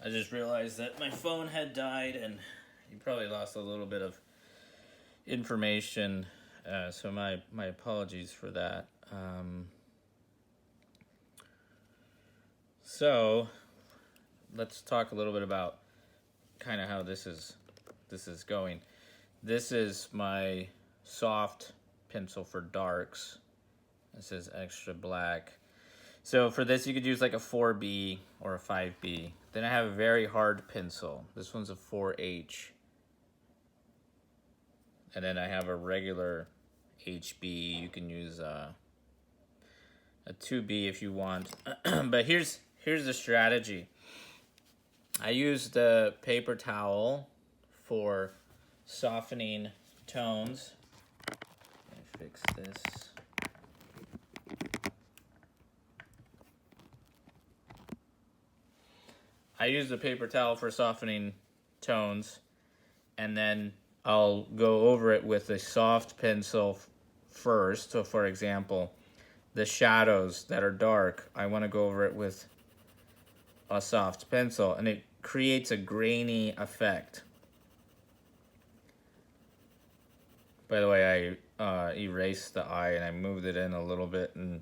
I just realized that my phone had died, and you probably lost a little bit of information. So my apologies for that. So let's talk a little bit about kind of how this is going. This is my soft pencil for darks. This is extra black. So for this, you could use like a 4B or a 5B. Then I have a very hard pencil. This one's a 4H. And then I have a regular HB. You can use a 2B if you want. But here's the strategy. I use the paper towel for softening tones. Let me fix this. I use the paper towel for softening tones, and then I'll go over it with a soft pencil first. So for example, the shadows that are dark, I want to go over it with a soft pencil, and it creates a grainy effect. By the way, I erased the eye and I moved it in a little bit, and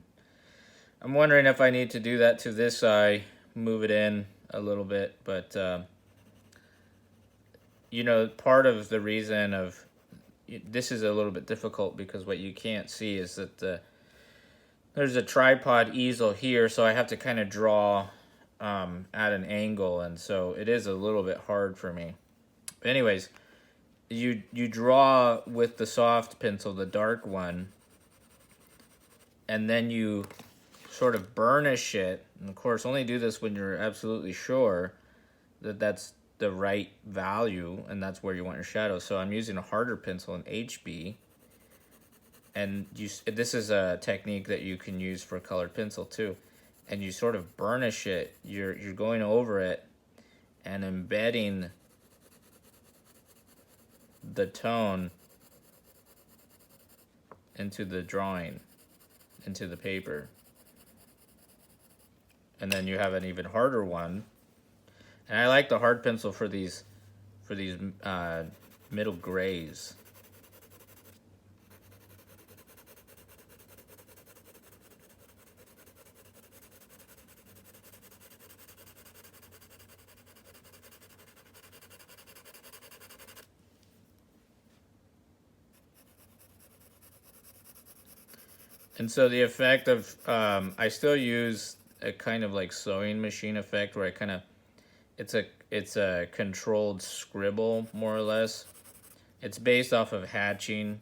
I'm wondering if I need to do that to this eye, move it in a little bit, but you know, part of the reason of this is a little bit difficult because what you can't see is that there's a tripod easel here, so I have to kind of draw at an angle, and so it is a little bit hard for me. But anyways, you draw with the soft pencil, the dark one, and then you sort of burnish it. And of course, only do this when you're absolutely sure that that's the right value and that's where you want your shadow. So I'm using a harder pencil, an HB, and this is a technique that you can use for colored pencil too. And you sort of burnish it. You're going over it and embedding the tone into the drawing, into the paper. And then you have an even harder one. And I like the hard pencil for these middle grays. And so the effect of, I still use a kind of like sewing machine effect where I kind of, it's a controlled scribble more or less. It's based off of hatching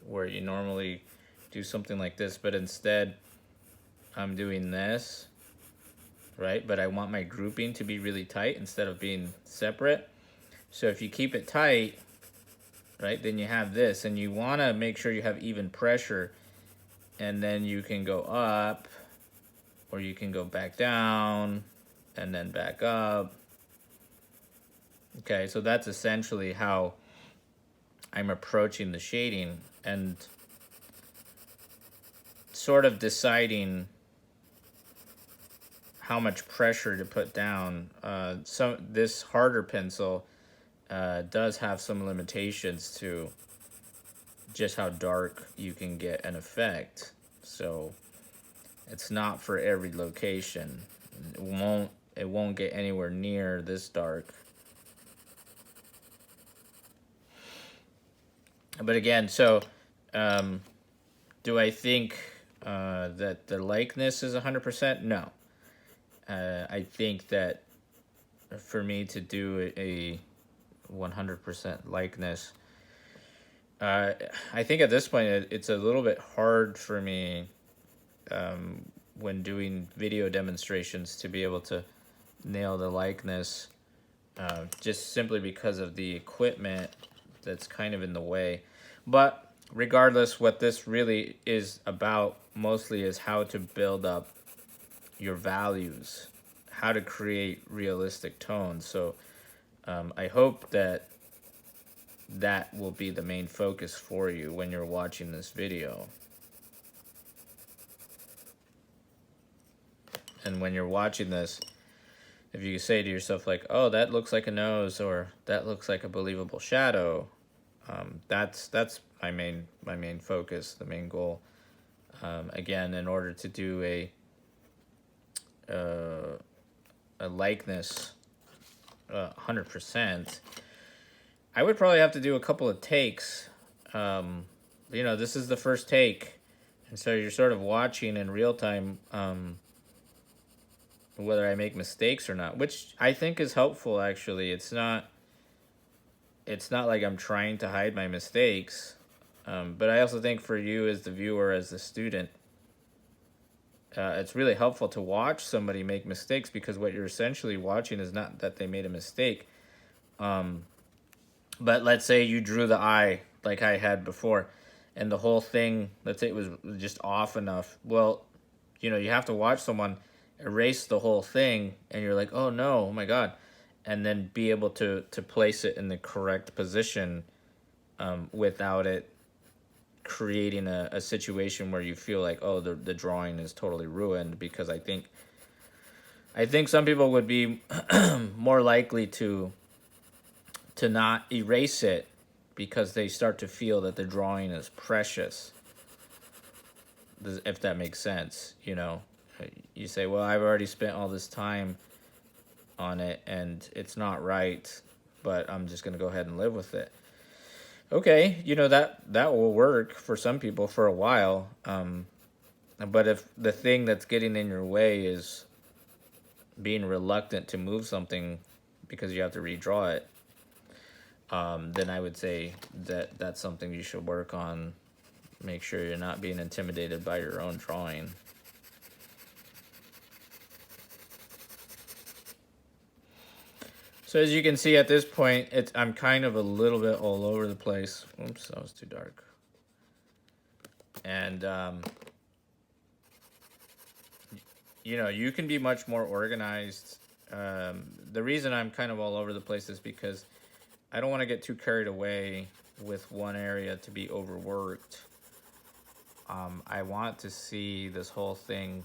where you normally do something like this, but instead I'm doing this, right? But I want my grouping to be really tight instead of being separate. So if you keep it tight, right, then you have this, and you want to make sure you have even pressure. And then you can go up, or you can go back down, and then back up. Okay, so that's essentially how I'm approaching the shading and sort of deciding how much pressure to put down. So this harder pencil does have some limitations to just how dark you can get an effect. So it's not for every location. It won't get anywhere near this dark. But again, so do I think that the likeness is 100%? No. I think that for me to do a 100% likeness, I think at this point it's a little bit hard for me when doing video demonstrations to be able to nail the likeness, just simply because of the equipment that's kind of in the way. But regardless, what this really is about mostly is how to build up your values, how to create realistic tones. So I hope that will be the main focus for you when you're watching this video. And when you're watching this, if you say to yourself like, oh, that looks like a nose, or that looks like a believable shadow, that's my main focus, the main goal. Again, in order to do uh, a likeness 100%, I would probably have to do a couple of takes. This is the first take, and so you're sort of watching in real time, whether I make mistakes or not, which I think is helpful. Actually, it's not like I'm trying to hide my mistakes, but I also think for you as the viewer, as the student, it's really helpful to watch somebody make mistakes, because what you're essentially watching is not that they made a mistake. But let's say you drew the eye like I had before, and the whole thing, let's say it was just off enough. Well, you have to watch someone erase the whole thing, and you're like, oh no, oh my God. And then be able to place it in the correct position, without it creating a situation where you feel like, oh, the drawing is totally ruined. Because I think some people would be more likely to not erase it, because they start to feel that the drawing is precious, if that makes sense. You say, well, I've already spent all this time on it and it's not right, but I'm just going to go ahead and live with it. Okay, that will work for some people for a while. But if the thing that's getting in your way is being reluctant to move something because you have to redraw it, then I would say that that's something you should work on. Make sure you're not being intimidated by your own drawing. So as you can see at this point, I'm kind of a little bit all over the place. Oops, that was too dark. And you can be much more organized. The reason I'm kind of all over the place is because I don't want to get too carried away with one area to be overworked. I want to see this whole thing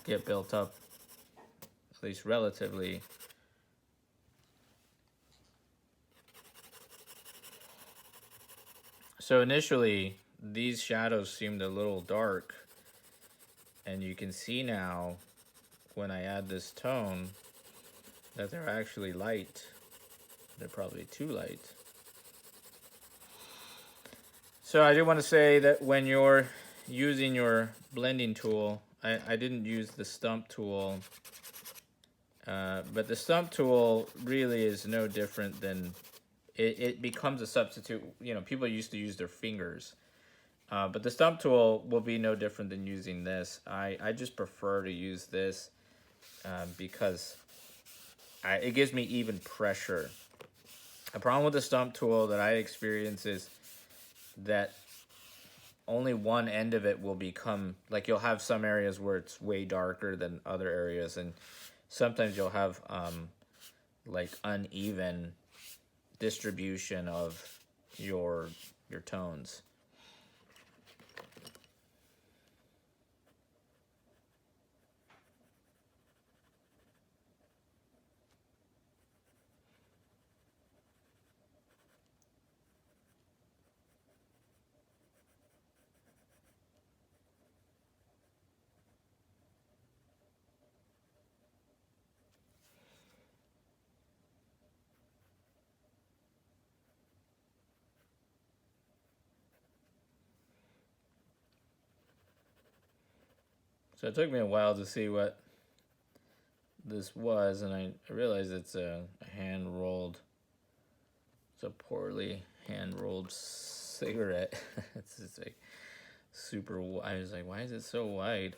get built up, at least relatively. So initially, these shadows seemed a little dark, and you can see now, when I add this tone, that they're actually light. They're probably too light. So I do want to say that when you're using your blending tool, I didn't use the stump tool, but the stump tool really is no different than, it becomes a substitute. People used to use their fingers, but the stump tool will be no different than using this. I just prefer to use this, because it gives me even pressure. The problem with the stump tool that I experience is that only one end of it will become, like, you'll have some areas where it's way darker than other areas, and sometimes you'll have like uneven distribution of your tones. So it took me a while to see what this was, and I realized it's a poorly hand-rolled cigarette. It's just like super wide. I was like, why is it so wide?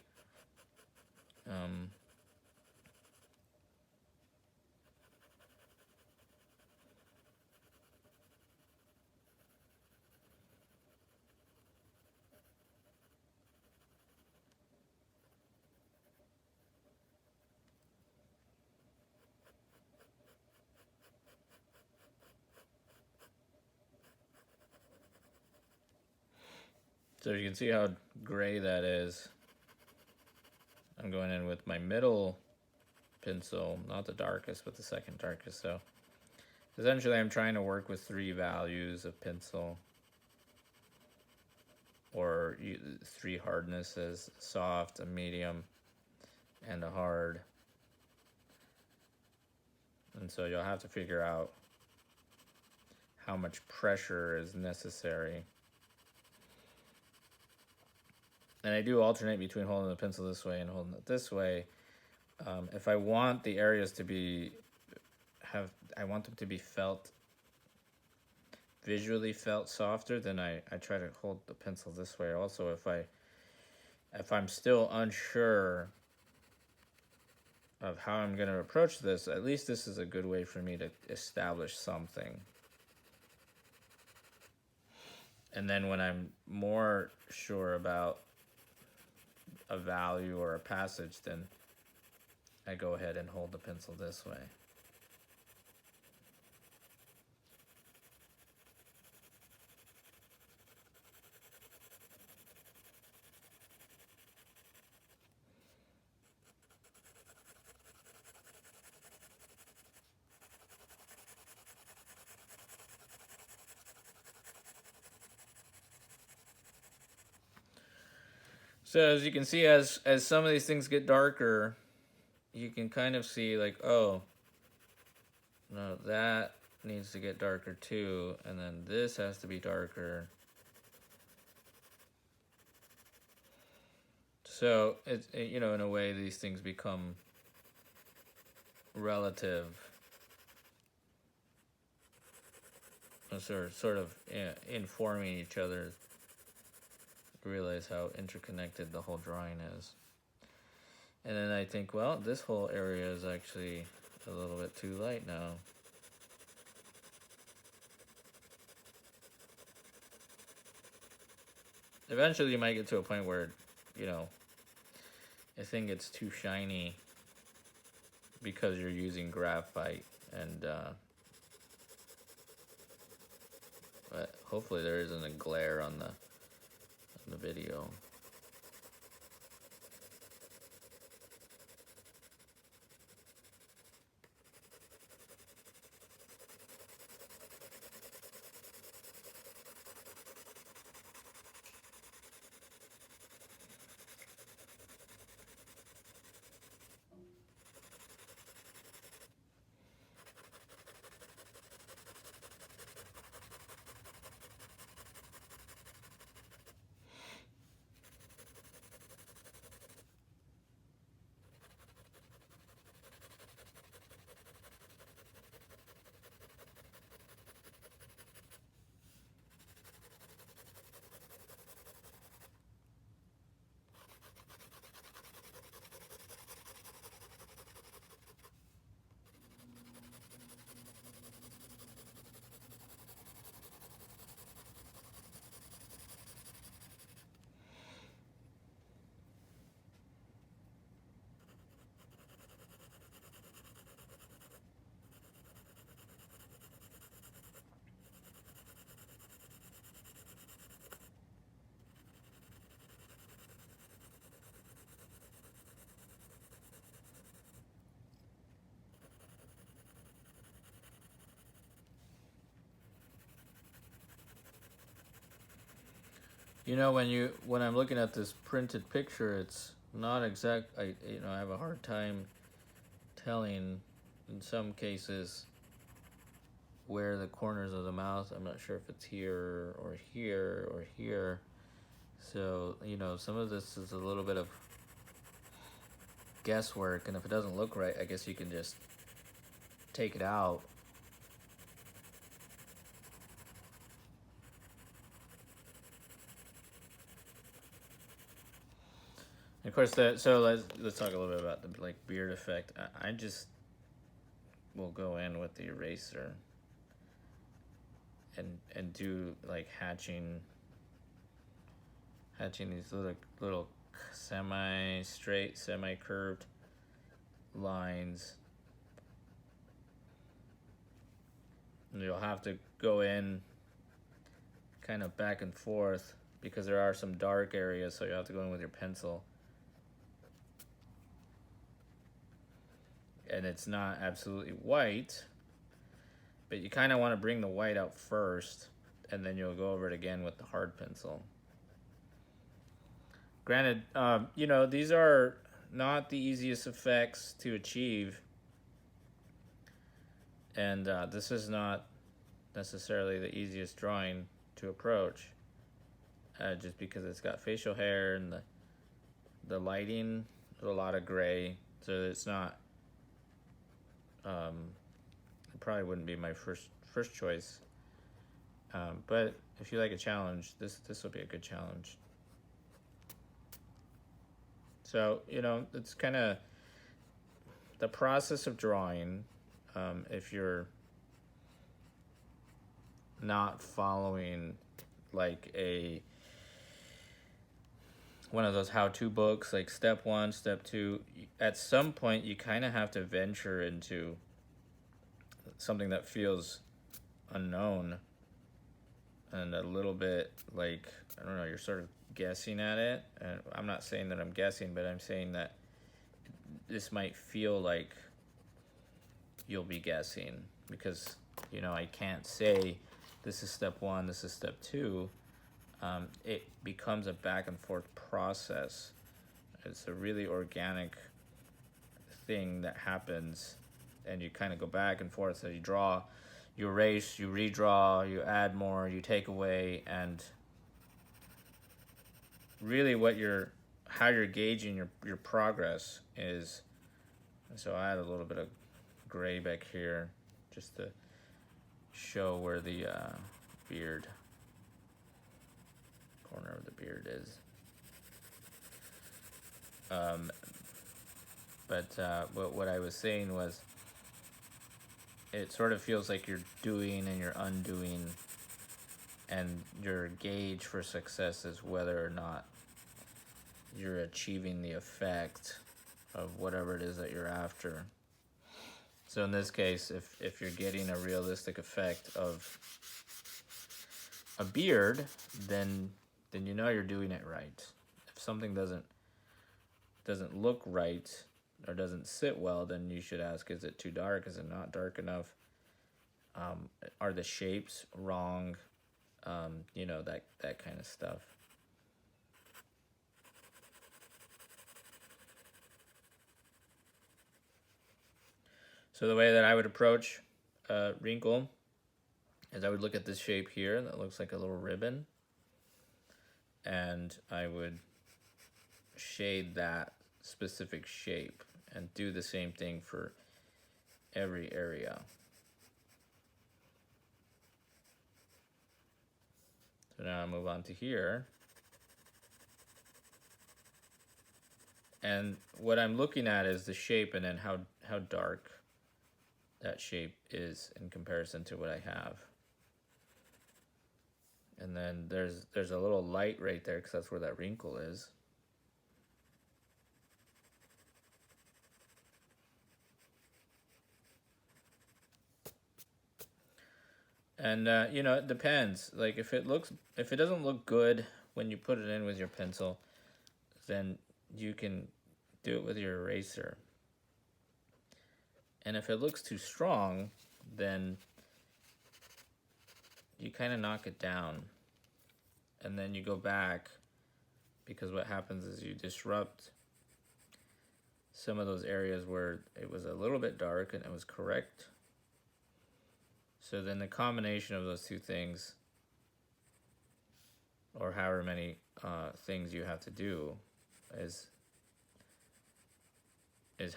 So you can see how gray that is. I'm going in with my middle pencil, not the darkest, but the second darkest. So essentially I'm trying to work with 3 values of pencil, or 3 hardnesses: soft, a medium, and a hard. And so you'll have to figure out how much pressure is necessary. And I do alternate between holding the pencil this way and holding it this way. If I want the areas to be I want them to be visually felt softer, then I try to hold the pencil this way. Also, if I'm still unsure of how I'm going to approach this, at least this is a good way for me to establish something. And then when I'm more sure about a value or a passage, then I go ahead and hold the pencil this way. So as you can see, as some of these things get darker, you can kind of see like, oh, no, that needs to get darker too, and then this has to be darker. So it's, you know, in a way, these things become relative, sort of informing each other. Realize how interconnected the whole drawing is. And then I think, well, this whole area is actually a little bit too light now. Eventually you might get to a point where, you know, a thing gets too shiny because you're using graphite, and but hopefully there isn't a glare on the video. You know, when I'm looking at this printed picture, it's not exact. I have a hard time telling in some cases where the corners of the mouth. I'm not sure if it's here or here or here. So, you know, some of this is a little bit of guesswork, and if it doesn't look right, I guess you can just take it out. Of course, so let's talk a little bit about the beard effect. I just will go in with the eraser and do like hatching these little semi-straight, semi-curved lines. And you'll have to go in kind of back and forth because there are some dark areas, so you have to go in with your pencil. and it's not absolutely white, but you kind of want to bring the white out first, and then you'll go over it again with the hard pencil. Granted, you know, these are not the easiest effects to achieve, and this is not necessarily the easiest drawing to approach, just because it's got facial hair and the lighting, there's a lot of gray, so it's not, it probably wouldn't be my first choice, but if you like a challenge, this will be a good challenge. So, you know, it's kind of the process of drawing. If you're not following like one of those how-to books, like step 1, step 2, at some point you kind of have to venture into something that feels unknown and a little bit like, I don't know, you're sort of guessing at it. And I'm not saying that I'm guessing, but I'm saying that this might feel like you'll be guessing, because, you know, I can't say this is step 1, this is step 2. It becomes a back and forth process. It's a really organic thing that happens, and you kind of go back and forth. So you draw, you erase, you redraw, you add more, you take away, and really how you're gauging your progress is, so I add a little bit of gray back here just to show where the corner of the beard is. But what I was saying was, it sort of feels like you're doing and you're undoing, and your gauge for success is whether or not you're achieving the effect of whatever it is that you're after. So in this case, if you're getting a realistic effect of a beard, then you know you're doing it right. If something doesn't look right or doesn't sit well, then you should ask, is it too dark? Is it not dark enough? Are the shapes wrong? You know, that kind of stuff. So the way that I would approach wrinkle is I would look at this shape here that looks like a little ribbon, and I would shade that specific shape and do the same thing for every area. So now I move on to here. And what I'm looking at is the shape, and then how dark that shape is in comparison to what I have. And then there's a little light right there, because that's where that wrinkle is. And you know, it depends. Like if it doesn't look good when you put it in with your pencil, then you can do it with your eraser. And if it looks too strong, then you kind of knock it down, and then you go back, because what happens is you disrupt some of those areas where it was a little bit dark and it was correct. So then the combination of those two things, or however many things you have to do, is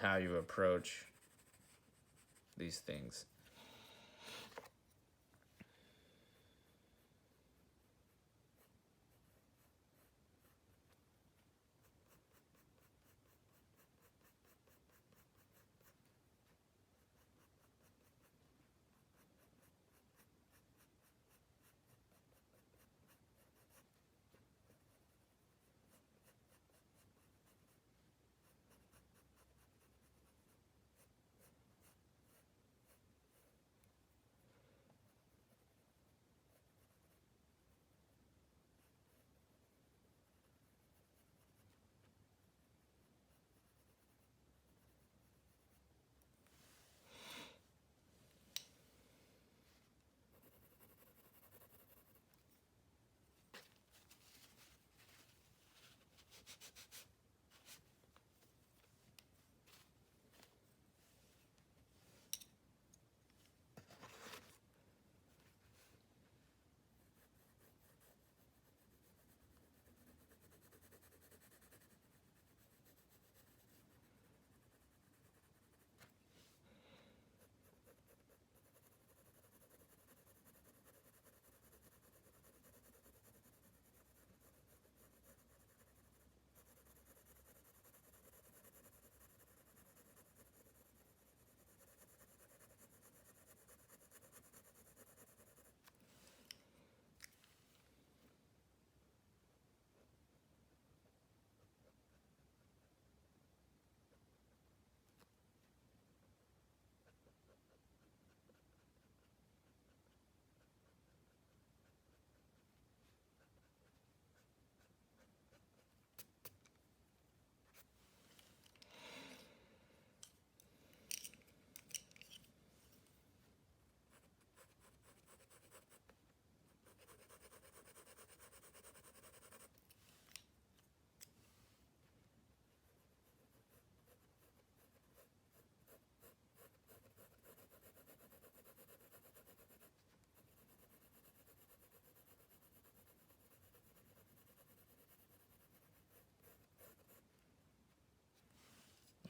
how you approach these things.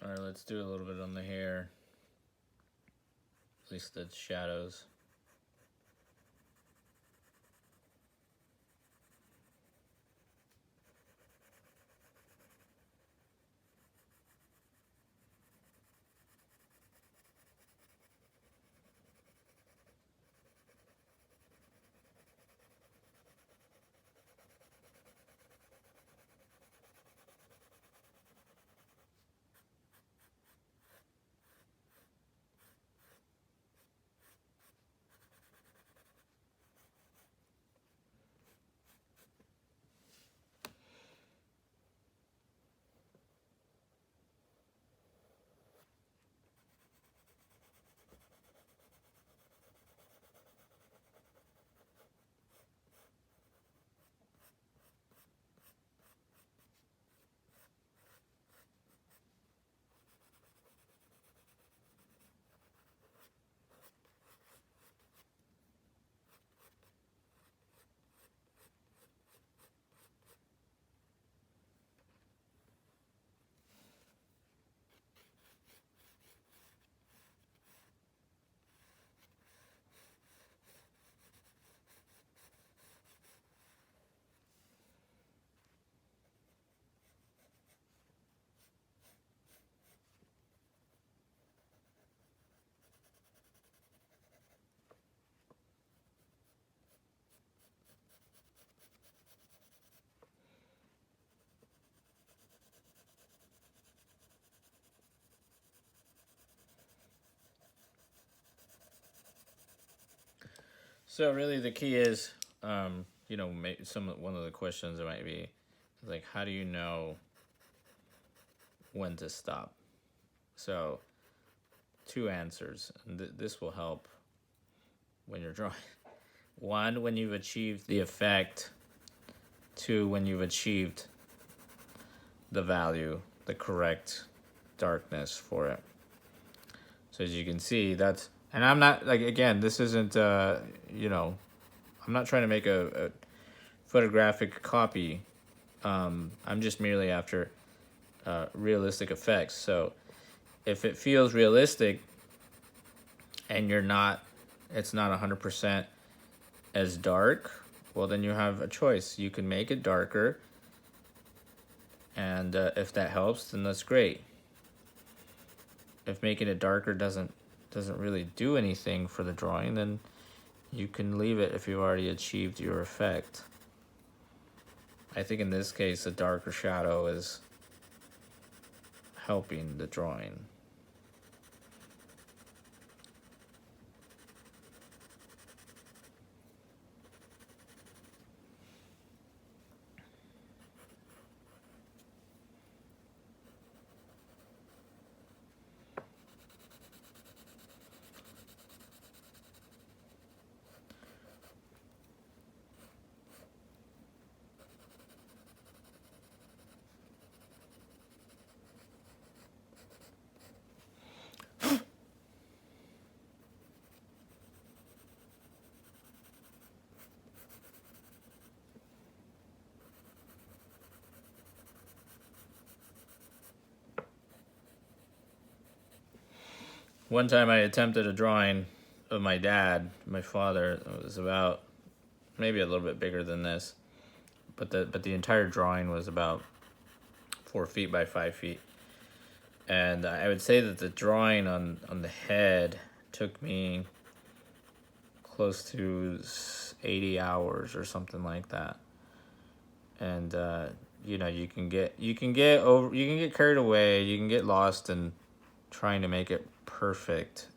All right, let's do a little bit on the hair, at least the shadows. So really, the key is, you know, one of the questions that might be, like, how do you know when to stop? So, two answers, and this will help when you're drawing. One, when you've achieved the effect. Two, when you've achieved the value, the correct darkness for it. So as you can see, that's, and I'm not, like, again, this isn't, you know, I'm not trying to make a photographic copy. I'm just merely after realistic effects. So if it feels realistic and it's not 100% as dark, well, then you have a choice. You can make it darker, and if that helps, then that's great. If making it darker doesn't really do anything for the drawing, then you can leave it if you've already achieved your effect. I think in this case, a darker shadow is helping the drawing. One time I attempted a drawing of my dad, my father. It was about maybe a little bit bigger than this, but the entire drawing was about 4 feet by 5 feet. And I would say that the drawing on the head took me close to 80 hours or something like that. And you know, you can get carried away, you can get lost in trying to make it perfect,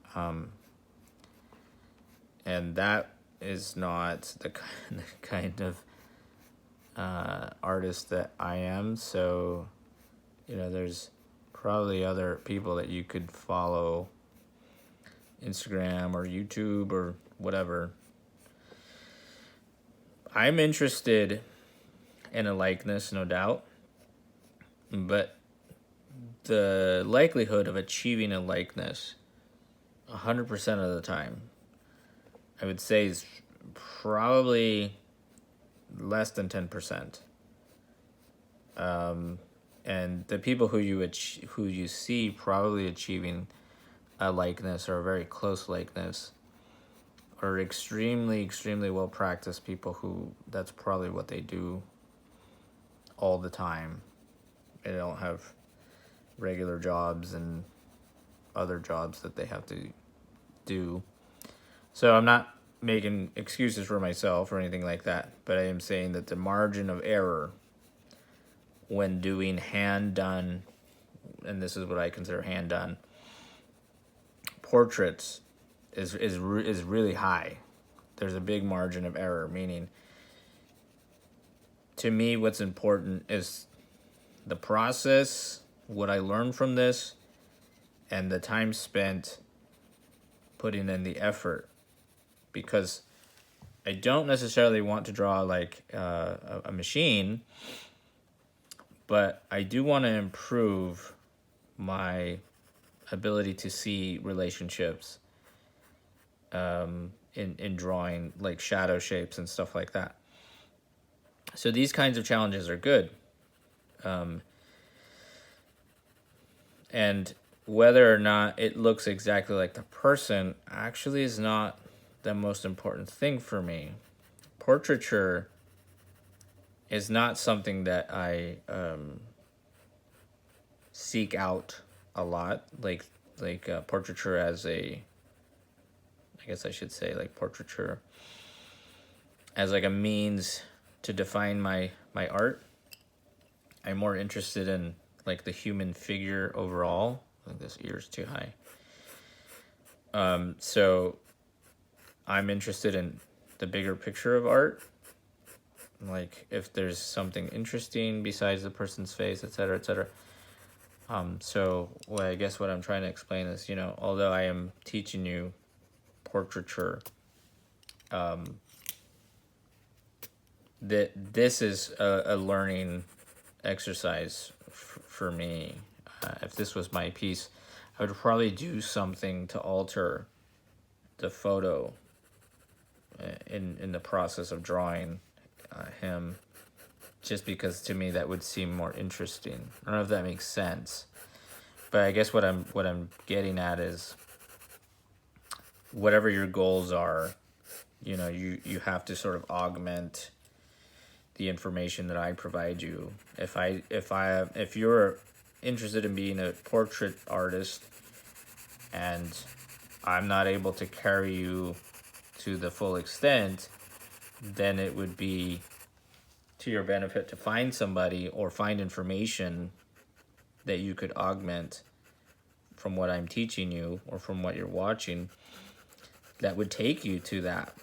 and that is not the kind of artist that I am. So, you know, there's probably other people that you could follow, Instagram or YouTube or whatever. I'm interested in a likeness, no doubt, but the likelihood of achieving a likeness 100% of the time, I would say, is probably less than 10%. And the people who you see probably achieving a likeness or a very close likeness are extremely well practiced people who that's probably what they do all the time. They don't have regular jobs and other jobs that they have to do. So I'm not making excuses for myself or anything like that, but I am saying that the margin of error when doing hand done, and this is what I consider hand done portraits, is really high. There's a big margin of error, meaning to me what's important is the process, what I learned from this, and the time spent putting in the effort. Because I don't necessarily want to draw like a machine, but I do want to improve my ability to see relationships in drawing, like shadow shapes and stuff like that. So these kinds of challenges are good. And whether or not it looks exactly like the person actually is not the most important thing for me. Portraiture is not something that I seek out a lot, like portraiture as a, I guess I should say like portraiture as like a means to define my art. I'm more interested in like the human figure overall. I think this ear's too high. So I'm interested in the bigger picture of art. Like if there's something interesting besides the person's face, etc., etc. So I guess what I'm trying to explain is, you know, although I am teaching you portraiture, that this is a learning exercise for me. If this was my piece, I would probably do something to alter the photo in the process of drawing him, just because to me that would seem more interesting. I don't know if that makes sense, but I guess what I'm getting at is whatever your goals are, you know, you have to sort of augment the information that I provide you. If you're interested in being a portrait artist and I'm not able to carry you to the full extent, then it would be to your benefit to find somebody or find information that you could augment from what I'm teaching you or from what you're watching that would take you to that.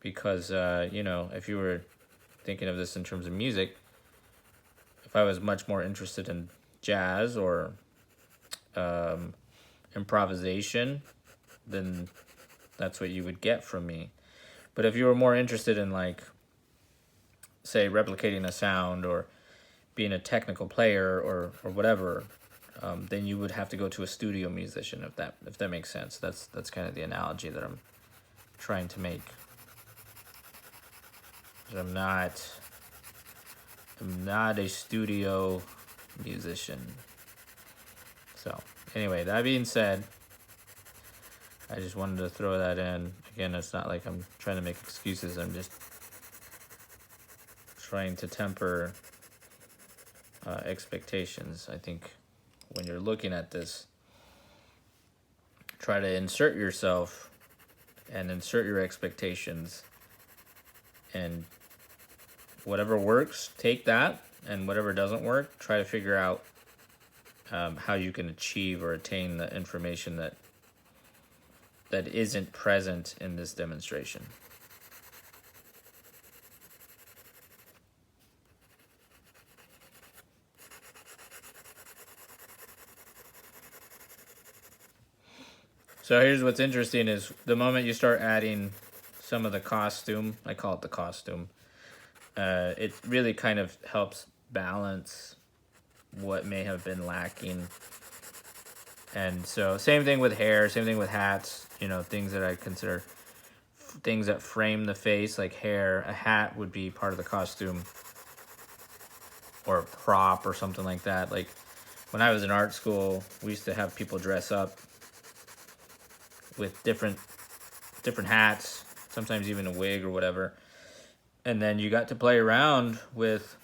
Because, you know, if you were thinking of this in terms of music, if I was much more interested in jazz or improvisation, then that's what you would get from me. But if you were more interested in, like, say, replicating a sound or being a technical player or whatever, then you would have to go to a studio musician, if that makes sense. That's kind of the analogy that I'm trying to make. I'm not a studio musician. So anyway, that being said, I just wanted to throw that in. Again, it's not like I'm trying to make excuses. I'm just trying to temper expectations. I think when you're looking at this, try to insert yourself and insert your expectations, and whatever works, take that, and whatever doesn't work, try to figure out how you can achieve or attain the information that isn't present in this demonstration. So here's what's interesting is the moment you start adding some of the costume, I call it the costume, it really kind of helps balance what may have been lacking. And so same thing with hair, same thing with hats, you know, things that I consider things that frame the face, like hair. A hat would be part of the costume. or a prop or something like that. Like when I was in art school, we used to have people dress up with different hats, sometimes even a wig or whatever. And then you got to play around with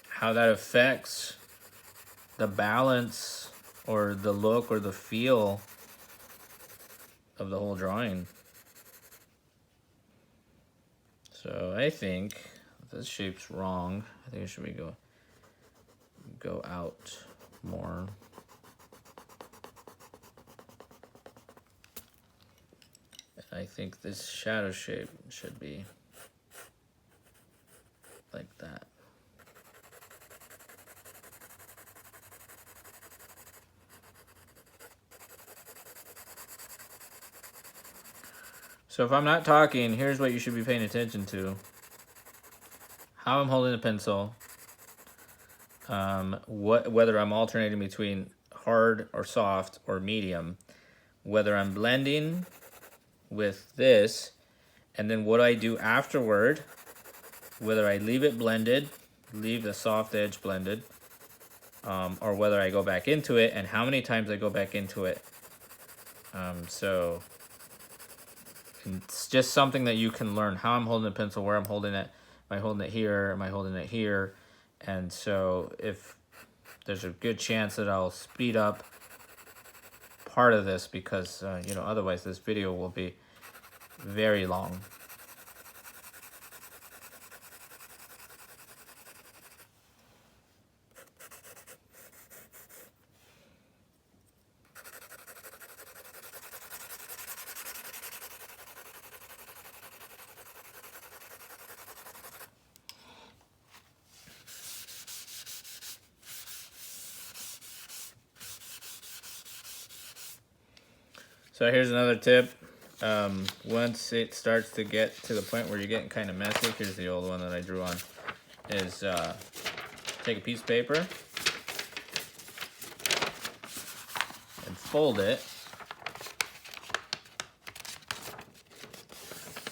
how that affects the balance or the look or the feel of the whole drawing. So I think this shape's wrong. I think it should be go out more. I think this shadow shape should be like that. So if I'm not talking, here's what you should be paying attention to. How I'm holding the pencil. Whether I'm alternating between hard or soft or medium. Whether I'm blending with this, and then what I do afterward, whether I leave it blended, leave the soft edge blended, or whether I go back into it, and how many times I go back into it. So it's just something that you can learn, how I'm holding the pencil, where I'm holding it. Am I holding it here? Am I holding it here? And so if there's a good chance that I'll speed up part of this because, you know, otherwise this video will be very long. So here's another tip. Once it starts to get to the point where you're getting kind of messy, here's the old one that I drew on, is take a piece of paper and fold it,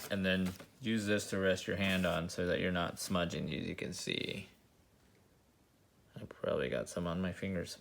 and then use this to rest your hand on so that you're not smudging. As you can see, I probably got some on my fingers.